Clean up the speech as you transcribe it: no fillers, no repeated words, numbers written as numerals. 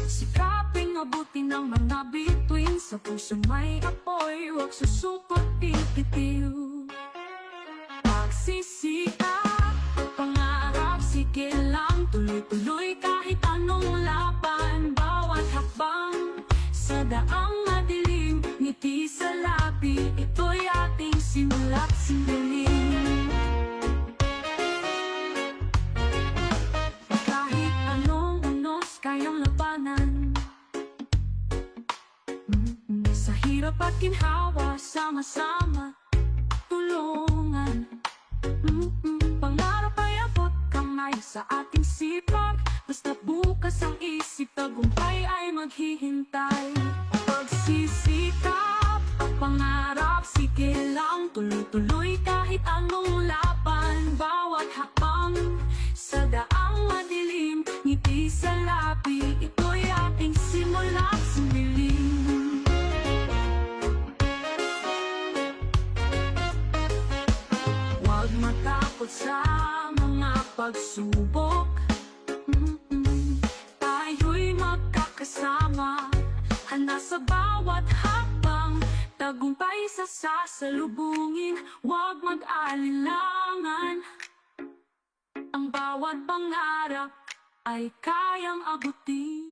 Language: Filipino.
Sikaping abutin ang mga bituin. Sa puso may apoy, huwag susukot, tititiw. Pagsisikap, pangarap, sige lang. Tuloy-tuloy kahit anong laban. Bawat hakbang sa daang madilim, ngiti sa labi, ito'y ating simula't simboling. Kahit anong unos kayang labanan, sa hirap at ginhawa, sama-sama, tulungan. Pangarap ay abot kamay sa ating sipag. Basta bukas ang isip, tagumpay ay maghihintay. Pagsisikap, pangarap, sige lang. Tuloy-tuloy kahit anong laban. Bawat hakbang sa daang madilim, ngiti sa labi, ito'y ating simula't simbiling. Huwag matakot sa mga pagsubok. Tayo'y magkakasama, handa sa bawat hakbang. Tagumpay sa sasalubungin, huwag mag-alinlangan. Ang bawat pangarap ay kayang abutin.